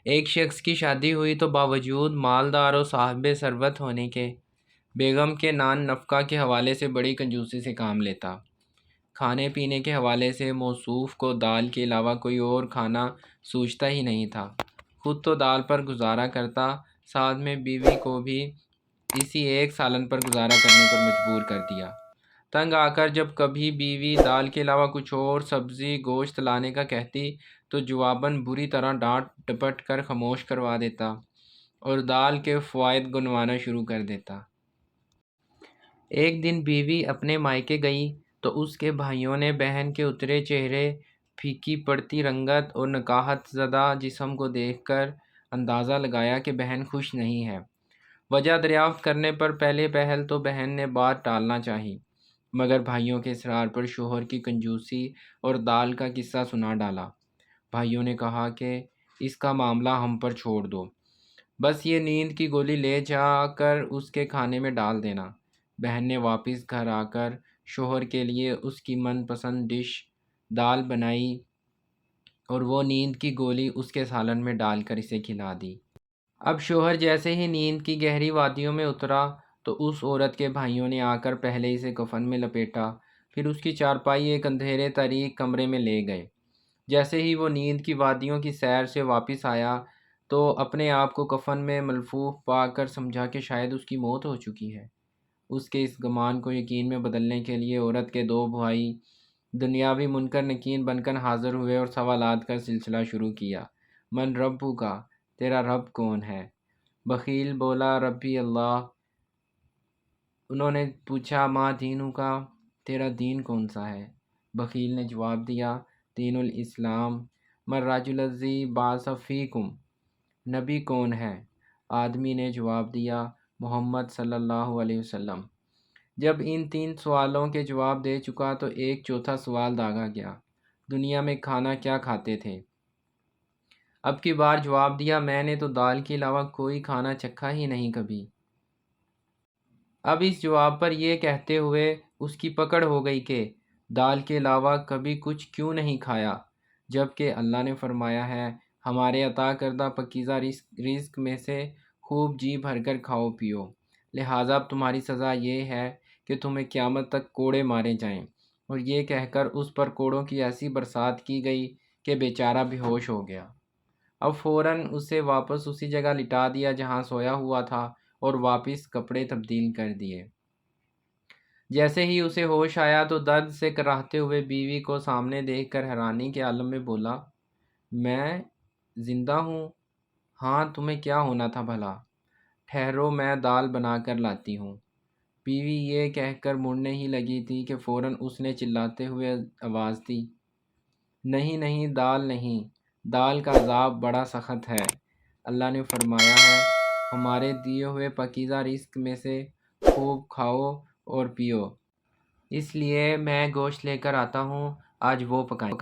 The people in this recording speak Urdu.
ایک شخص کی شادی ہوئی تو باوجود مالدار و صاحب ثروت ہونے کے بیگم کے نان نفقہ کے حوالے سے بڑی کنجوسی سے کام لیتا۔ کھانے پینے کے حوالے سے موصوف کو دال کے علاوہ کوئی اور کھانا سوچتا ہی نہیں تھا۔ خود تو دال پر گزارا کرتا، ساتھ میں بیوی کو بھی اسی ایک سالن پر گزارا کرنے پر مجبور کر دیا۔ تنگ آ کر جب کبھی بیوی دال کے علاوہ کچھ اور سبزی گوشت لانے کا کہتی تو جواباً بری طرح ڈانٹ ڈپٹ کر خاموش کروا دیتا اور دال کے فوائد گنوانا شروع کر دیتا۔ ایک دن بیوی اپنے مائکے گئی تو اس کے بھائیوں نے بہن کے اترے چہرے، پھیکی پڑتی رنگت اور نکاحت زدہ جسم کو دیکھ کر اندازہ لگایا کہ بہن خوش نہیں ہے۔ وجہ دریافت کرنے پر پہلے پہل تو بہن نے بات ٹالنا چاہی، مگر بھائیوں کے اصرار پر شوہر کی کنجوسی اور دال کا قصہ سنا ڈالا۔ بھائیوں نے کہا کہ اس کا معاملہ ہم پر چھوڑ دو، بس یہ نیند کی گولی لے جا کر اس کے کھانے میں ڈال دینا۔ بہن نے واپس گھر آ کر شوہر کے لیے اس کی من پسند ڈش دال بنائی اور وہ نیند کی گولی اس کے سالن میں ڈال کر اسے کھلا دی۔ اب شوہر جیسے ہی نیند کی گہری وادیوں میں اترا تو اس عورت کے بھائیوں نے آ کر پہلے اسے کفن میں لپیٹا، پھر اس کی چارپائی ایک اندھیرے تاریک کمرے میں لے گئے۔ جیسے ہی وہ نیند کی وادیوں کی سیر سے واپس آیا تو اپنے آپ کو کفن میں ملفوف پا کر سمجھا کہ شاید اس کی موت ہو چکی ہے۔ اس کے اس گمان کو یقین میں بدلنے کے لیے عورت کے دو بھائی دنیاوی منکر نکیر بن کر حاضر ہوئے اور سوالات کا سلسلہ شروع کیا۔ من ربک کا، تیرا رب کون ہے؟ بخیل بولا ربی اللہ۔ انہوں نے پوچھا ما دینو کا، تیرا دین کون سا ہے؟ بخیل نے جواب دیا دین الاسلام۔ من رجل الذی بعث فیکم، نبی کون ہے؟ آدمی نے جواب دیا محمد صلی اللہ علیہ وسلم۔ جب ان تین سوالوں کے جواب دے چکا تو ایک چوتھا سوال داغا گیا، دنیا میں کھانا کیا کھاتے تھے؟ اب کی بار جواب دیا میں نے تو دال کے علاوہ کوئی کھانا چکھا ہی نہیں کبھی۔ اب اس جواب پر یہ کہتے ہوئے اس کی پکڑ ہو گئی کہ دال کے علاوہ کبھی کچھ کیوں نہیں کھایا، جبکہ اللہ نے فرمایا ہے ہمارے عطا کردہ پاکیزہ رزق میں سے خوب جی بھر کر کھاؤ پیو، لہٰذا اب تمہاری سزا یہ ہے کہ تمہیں قیامت تک کوڑے مارے جائیں۔ اور یہ کہہ کر اس پر کوڑوں کی ایسی برسات کی گئی کہ بیچارہ بے ہوش ہو گیا۔ اب فوراً اسے واپس اسی جگہ لٹا دیا جہاں سویا ہوا تھا اور واپس کپڑے تبدیل کر دیے۔ جیسے ہی اسے ہوش آیا تو درد سے کراہتے ہوئے بیوی کو سامنے دیکھ کر حیرانی کے عالم میں بولا میں زندہ ہوں؟ ہاں تمہیں کیا ہونا تھا بھلا؟ ٹھہرو میں دال بنا کر لاتی ہوں۔ بیوی یہ کہہ کر مڑنے ہی لگی تھی کہ فوراً اس نے چلاتے ہوئے آواز دی نہیں نہیں دال نہیں، دال کا عذاب بڑا سخت ہے۔ اللہ نے فرمایا ہے ہمارے دیے ہوئے پاکیزہ رزق میں سے خوب کھاؤ اور پیو، اس لیے میں گوشت لے کر آتا ہوں، آج وہ پکائیں۔